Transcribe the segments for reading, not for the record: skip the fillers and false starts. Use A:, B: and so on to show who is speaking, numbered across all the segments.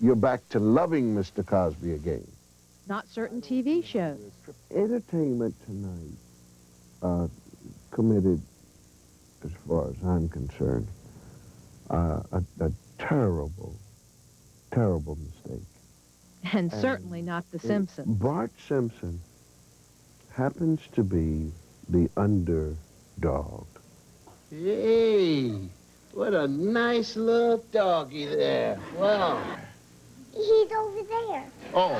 A: you're back to loving Mr. Cosby again.
B: Not certain TV shows.
A: Entertainment Tonight committed, as far as I'm concerned, a terrible, terrible mistake.
B: And certainly not The Simpsons.
A: Bart Simpson happens to be the underdog.
C: Hey, what a nice little doggy there. Wow.
D: He's over there.
C: Oh.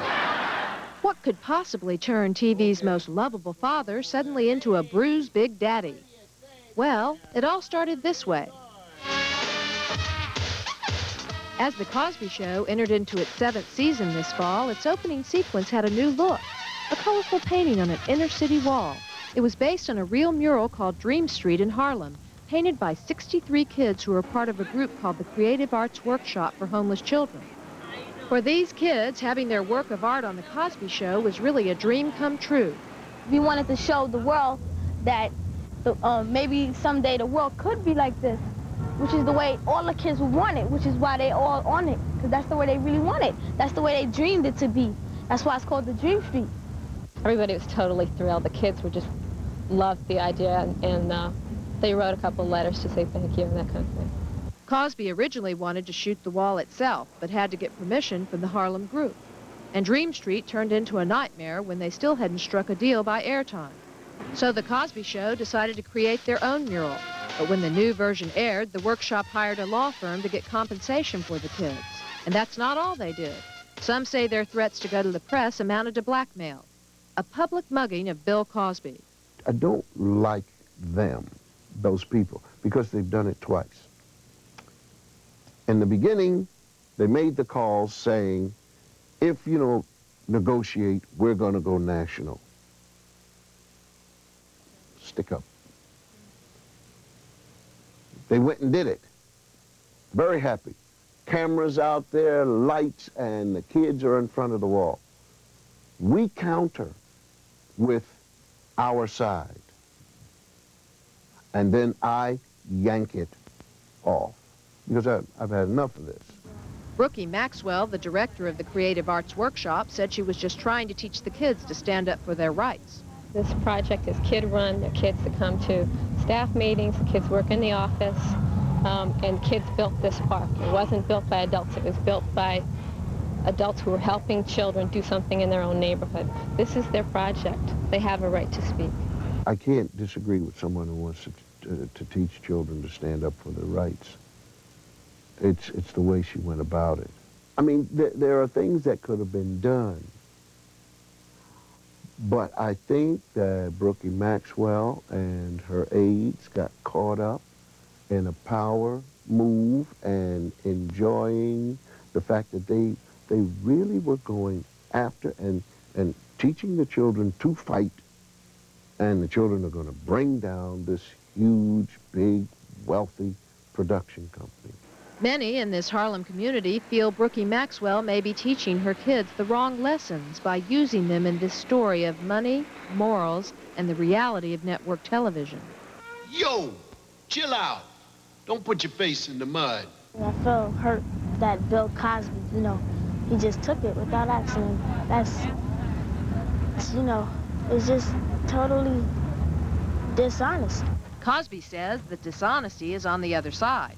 B: What could possibly turn TV's most lovable father suddenly into a bruised big daddy? Well, it all started this way. As The Cosby Show entered into its 7th season this fall, its opening sequence had a new look, a colorful painting on an inner-city wall. It was based on a real mural called Dream Street in Harlem, painted by 63 kids who were part of a group called the Creative Arts Workshop for Homeless Children. For these kids, having their work of art on The Cosby Show was really a dream come true.
D: We wanted to show the world that maybe someday the world could be like this, which is the way all the kids would want it, which is why they all on it, because that's the way they really want it. That's the way they dreamed it to be. That's why it's called the Dream Street.
E: Everybody was totally thrilled. The kids were just loved the idea, and they wrote a couple letters to say thank you and that kind of thing.
B: Cosby originally wanted to shoot the wall itself, but had to get permission from the Harlem group. And Dream Street turned into a nightmare when they still hadn't struck a deal by airtime. So The Cosby Show decided to create their own mural. But when the new version aired, the workshop hired a law firm to get compensation for the kids. And that's not all they did. Some say their threats to go to the press amounted to blackmail. A public mugging of Bill Cosby.
A: I don't like them, those people, because they've done it twice. In the beginning, they made the calls saying, if you don't negotiate, we're going to go national. Stick up. They went and did it. Very happy. Cameras out there, lights, and the kids are in front of the wall. We counter with our side. And then I yank it off. Because I've had enough of this.
B: Brookie Maxwell, the director of the Creative Arts Workshop, said she was just trying to teach the kids to stand up for their rights.
E: This project is kid-run. They're kids that come to staff meetings, the kids work in the office, and kids built this park. It wasn't built by adults. It was built by adults who were helping children do something in their own neighborhood. This is their project. They have a right to speak.
A: I can't disagree with someone who wants to teach children to stand up for their rights. It's the way she went about it. I mean, there are things that could have been done. But I think that Brookie Maxwell and her aides got caught up in a power move and enjoying the fact that they really were going after and teaching the children to fight, and the children are going to bring down this huge, big, wealthy production company.
B: Many in this Harlem community feel Brookie Maxwell may be teaching her kids the wrong lessons by using them in this story of money, morals, and the reality of network television.
C: Yo, chill out. Don't put your face in the mud.
D: I feel hurt that Bill Cosby, he just took it without asking. That's, it's just totally dishonest.
B: Cosby says that dishonesty is on the other side.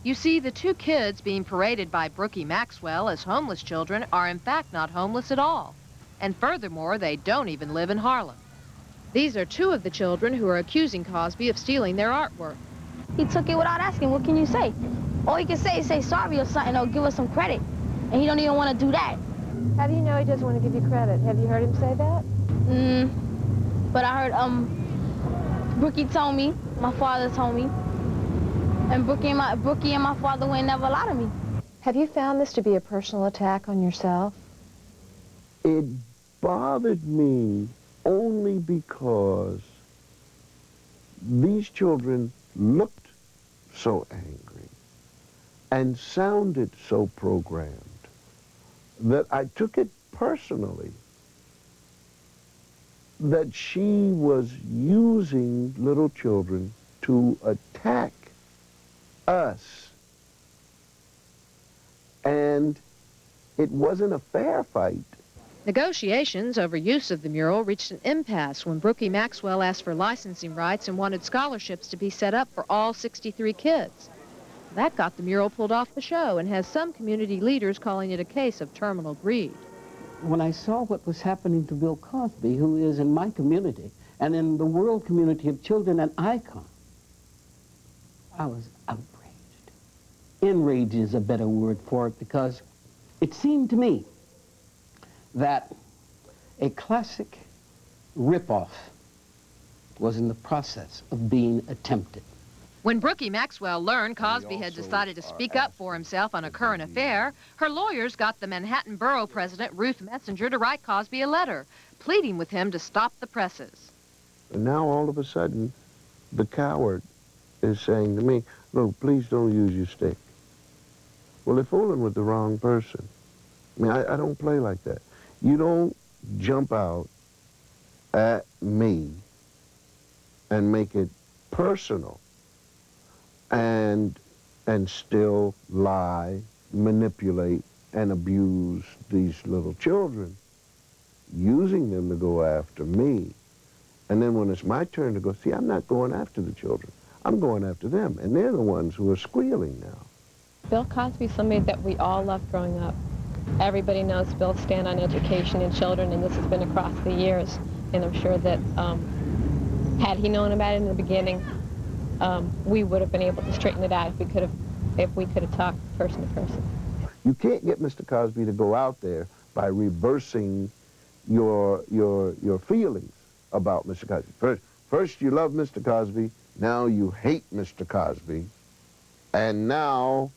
B: You see, the two kids being paraded by Brookie Maxwell as homeless children are in fact not homeless at all. And furthermore, they don't even live in Harlem. These are two of the children who are accusing Cosby of stealing their artwork.
D: He took it without asking. What can you say? All he can say is say sorry or something or give us some credit. And he don't even want to do that.
B: How do you know he doesn't want to give you credit? Have you heard him say that?
D: But I heard, Brookie told me, my father told me, and Brookie and my father would never lie to me.
B: Have you found this to be a personal attack on yourself?
A: It bothered me only because these children looked so angry and sounded so programmed that I took it personally that she was using little children to attack us. And it wasn't a fair fight.
B: Negotiations over use of the mural reached an impasse when Brookie Maxwell asked for licensing rights and wanted scholarships to be set up for all 63 kids. That got the mural pulled off the show and has some community leaders calling it a case of terminal greed.
F: When I saw what was happening to Bill Cosby, who is in my community and in the world community of children an icon, I was outraged. Enraged is a better word for it, because it seemed to me that a classic ripoff was in the process of being attempted.
B: When Brookie Maxwell learned Cosby had decided to speak up for himself on a current affair, her lawyers got the Manhattan Borough President, Ruth Messenger, to write Cosby a letter, pleading with him to stop the presses.
A: And now all of a sudden, the coward is saying to me, look, please don't use your stick. Well, they're fooling with the wrong person. I mean, I don't play like that. You don't jump out at me and make it personal and still lie, manipulate, and abuse these little children, using them to go after me. And then when it's my turn to go, see, I'm not going after the children. I'm going after them, and they're the ones who are squealing now.
E: Bill Cosby is somebody that we all loved growing up. Everybody knows Bill's stand on education and children, and this has been across the years. And I'm sure that had he known about it in the beginning, we would have been able to straighten it out if we could have talked person to person.
A: You can't get Mr. Cosby to go out there by reversing your feelings about Mr. Cosby. First you love Mr. Cosby, now you hate Mr. Cosby, and now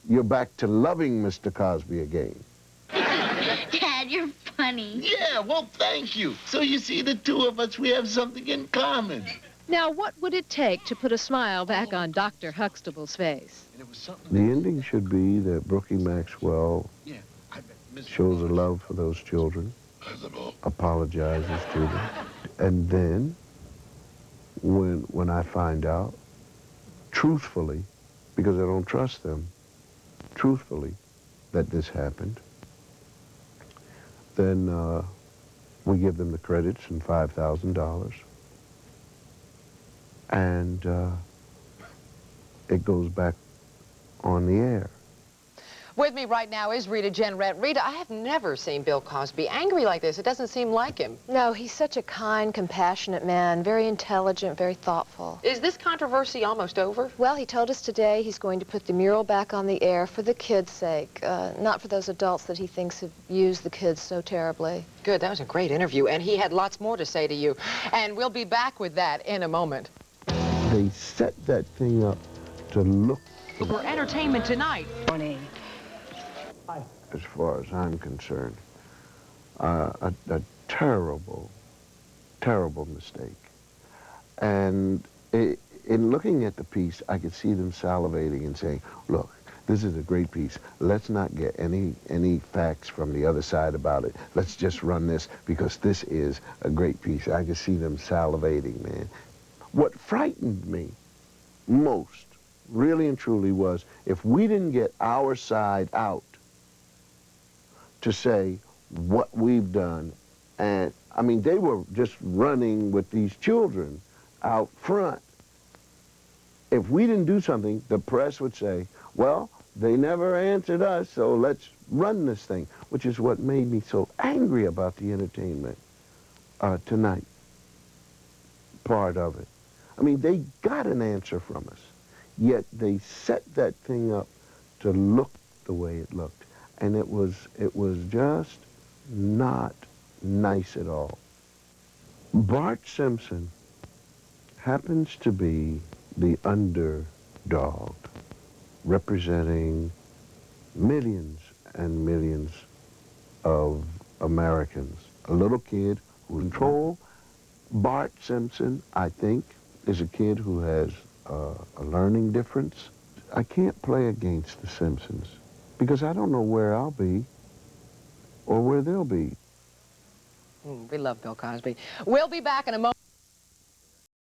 A: you're back to loving Mr. Cosby again.
G: Dad, you're funny.
C: Yeah, well, thank you. So you see, the two of us, we have something in common.
B: Now, what would it take to put a smile back on Dr. Huxtable's face?
A: The ending should be that Brookie Maxwell shows a love for those children, apologizes to them, and then when I find out, truthfully, because I don't trust them, truthfully, that this happened, then we give them the credits and $5,000. And it goes back on the air.
H: With me right now is Rita Jenrette. Rita, I have never seen Bill Cosby angry like this. It doesn't seem like him.
B: No, he's such a kind, compassionate man, very intelligent, very thoughtful.
H: Is this controversy almost over?
B: Well, he told us today he's going to put the mural back on the air for the kids' sake, not for those adults that he thinks have used the kids so terribly.
H: Good, that was a great interview, and he had lots more to say to you. And we'll be back with that in a moment.
A: They set that thing up to look
H: For entertainment tonight.
A: as far as I'm concerned, a terrible, terrible mistake. And in looking at the piece, I could see them salivating and saying, look, this is a great piece. Let's not get any facts from the other side about it. Let's just run this because this is a great piece. I could see them salivating, man. What frightened me most, really and truly, was if we didn't get our side out to say what we've done. And, I mean, they were just running with these children out front. If we didn't do something, the press would say, well, they never answered us, so let's run this thing, which is what made me so angry about the entertainment tonight, part of it. I mean, they got an answer from us, yet they set that thing up to look the way it looked. And it was just not nice at all. Bart Simpson happens to be the underdog, representing millions and millions of Americans. A little kid who controls. Bart Simpson, I think, is a kid who has a learning difference. I can't play against the Simpsons because I don't know where I'll be or where they'll be.
H: We love Bill Cosby. We'll be back in a moment.